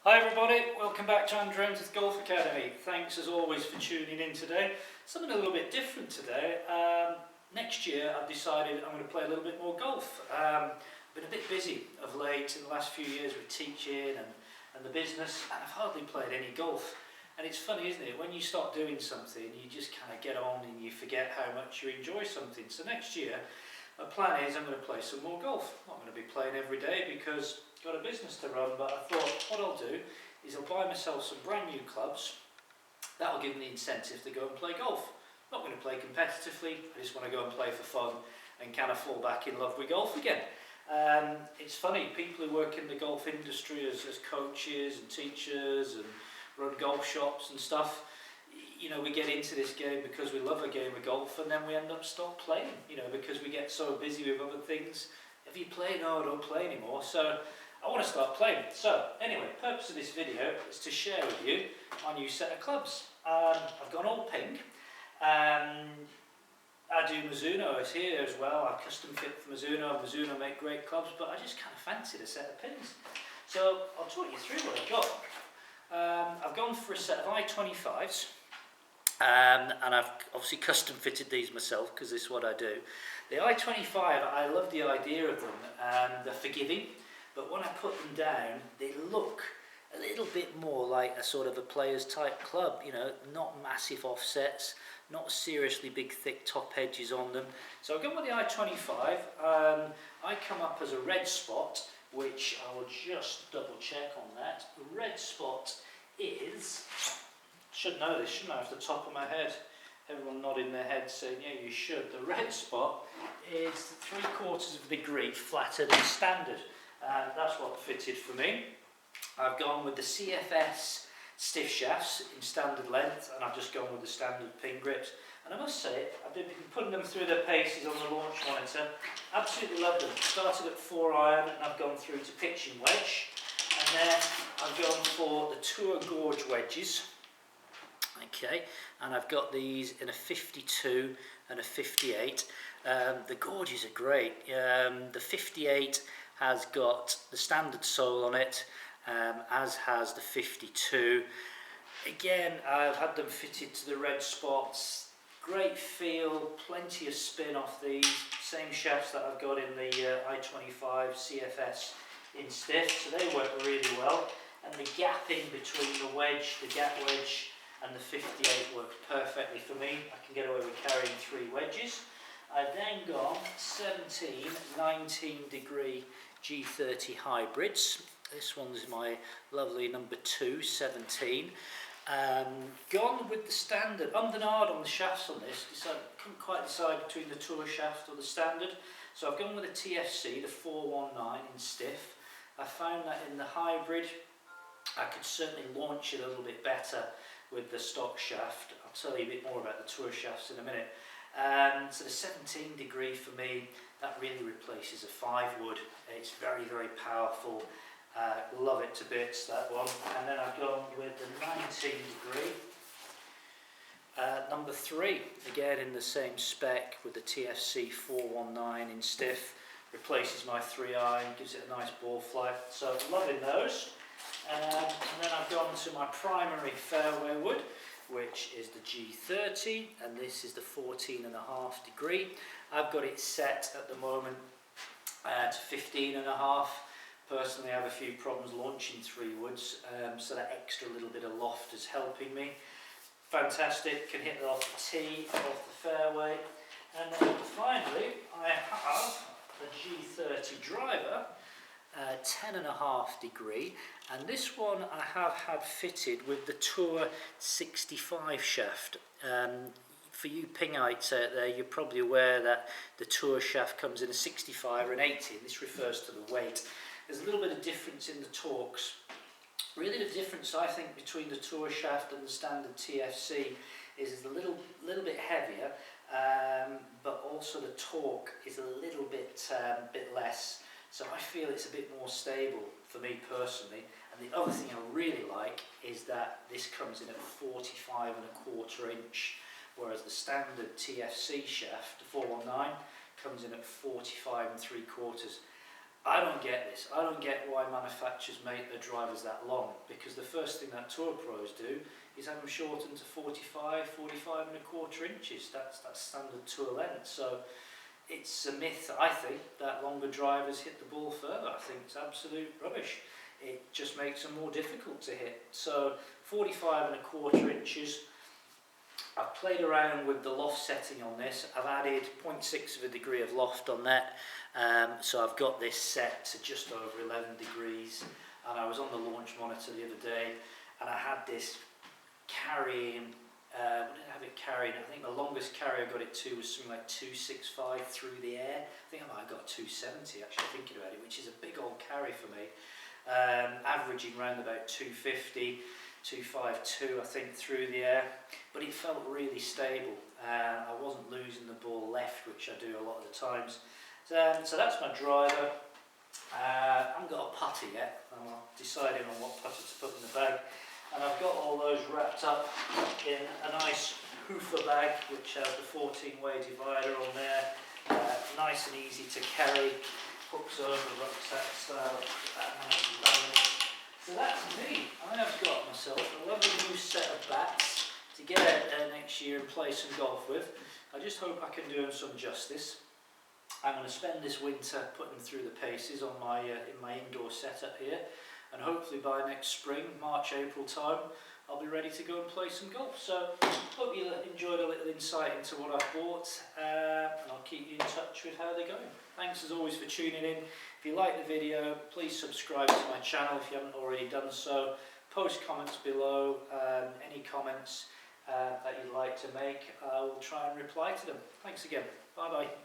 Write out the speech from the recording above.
Hi everybody, welcome back to Ainsworth Golf Academy. Thanks as always for tuning in today. Something a little bit different today. Next year I've decided I'm going to play a little bit more golf. Been a bit busy of late in the last few years with teaching and the business, and I've hardly played any golf. And it's funny, isn't it? When you start doing something, you just kind of get on and you forget how much you enjoy something. So next year, my plan is I'm going to play some more golf. I'm not going to be playing every day because I've got a business to run, but I thought what I'll do is I'll buy myself some brand new clubs. That'll give me the incentive to go and play golf. I'm not going to play competitively, I just want to go and play for fun and kind of fall back in love with golf again. It's funny, people who work in the golf industry as coaches and teachers and run golf shops and stuff, you know, we get into this game because we love a game of golf, and then we end up stop playing, you know, because we get so busy with other things. Have you played? No, I don't play anymore. So I want to start playing. So anyway, the purpose of this video is to share with you my new set of clubs. I've gone all pink. I do Mizuno is here as well. I custom fit for Mizuno. Mizuno make great clubs, but I just kind of fancied a set of pins. So I'll talk you through what I've got. I've gone for a set of I-25s. And I've obviously custom fitted these myself because this is what I do. The I-25, I love the idea of them, they're forgiving, but when I put them down they look a little bit more like a sort of a player's type club, you know, not massive offsets, not seriously big thick top edges on them. So I've gone with the I-25. I come up as a red spot, which I will just double check on that. The red spot is... should know this, shouldn't I, off the top of my head? Everyone nodding their head saying, yeah, you should. The red spot is 3/4 of a degree flatter than standard. That's what fitted for me. I've gone with the CFS stiff shafts in standard length, and I've just gone with the standard pin grips. And I must say, I've been putting them through their paces on the launch monitor. Absolutely love them. Started at 4-iron, and I've gone through to pitching wedge. And then I've gone for the Tour Gorge wedges. Okay, and I've got these in a 52 and a 58. The Gorges are great. The 58 has got the standard sole on it, as has the 52. Again, I've had them fitted to the red spots. Great feel, plenty of spin off these. Same shafts that I've got in the I-25 CFS in stiff, so they work really well. And the gapping between the wedge, the gap wedge, and the 58 works perfectly for me. I can get away with carrying 3 wedges. I've then gone 17, 19 degree G30 hybrids. This one's my lovely number 2, 17. Gone with the standard, ummed and ahed on the shafts on this. Couldn't quite decide between the tour shaft or the standard. So I've gone with the TFC, the 419 in stiff. I found that in the hybrid, I could certainly launch it a little bit better with the stock shaft. I'll tell you a bit more about the tour shafts in a minute. So the 17 degree for me, that really replaces a 5-wood. It's very, very powerful. Love it to bits, that one. And then I've gone with the 19 degree. Number 3, again in the same spec with the TFC 419 in stiff. Replaces my 3-iron, gives it a nice ball flight. So loving those. And then I've gone to my primary fairway wood, which is the G30, and this is the 14.5 degree. I've got it set at the moment to 15.5. Personally, I have a few problems launching 3 woods, so that extra little bit of loft is helping me. Fantastic, can hit it off the tee, off the fairway. And then finally, I have the G30 driver. 10.5 degree, and this one I have had fitted with the Tour 65 shaft. For you pingites out there, you're probably aware that the Tour shaft comes in a 65 or an 80. This refers to the weight. There's a little bit of difference in the torques. Really the difference I think between the Tour shaft and the standard TFC is it's a little bit heavier, but also the torque is a little bit less. So I feel it's a bit more stable for me personally. And the other thing I really like is that this comes in at 45.25 inch, whereas the standard TFC shaft, the 419, comes in at 45 3/4. I don't get this. I don't get why manufacturers make their drivers that long, because the first thing that Tour Pros do is have them shortened to 45 and a quarter inches. That's standard tour length. So it's a myth, I think, that longer drivers hit the ball further. I think it's absolute rubbish. It just makes them more difficult to hit. So 45 and a quarter inches. I've played around with the loft setting on this. I've added 0.6 of a degree of loft on that. So I've got this set to just over 11 degrees. And I was on the launch monitor the other day, and I had this carrying, what did I have it carrying? I think the longest carry I got it to was something like 265 through the air. I think I might have got 270 actually, thinking about it, which is a big old carry for me. Averaging around about 250. 252 I think through the air, but it felt really stable. I wasn't losing the ball left, which I do a lot of the times. So that's my driver. I haven't got a putter yet. I'm deciding on what putter to put in the bag, and I've got all those wrapped up in a nice hoofer bag which has the 14-way divider on there. Nice and easy to carry, hooks over rucksack style. Nice and balanced. So that's me. I have got myself a lovely new set of bats to get out there next year and play some golf with. I just hope I can do them some justice. I'm going to spend this winter putting them through the paces on my in my indoor setup here, and hopefully by next spring, March, April time, I'll be ready to go and play some golf. So hope you enjoyed a little insight into what I've bought, and I'll keep you in touch with how they're going. Thanks as always for tuning in. If you like the video, please subscribe to my channel if you haven't already done so. Post comments below, any comments that you'd like to make, I will try and reply to them. Thanks again. Bye bye.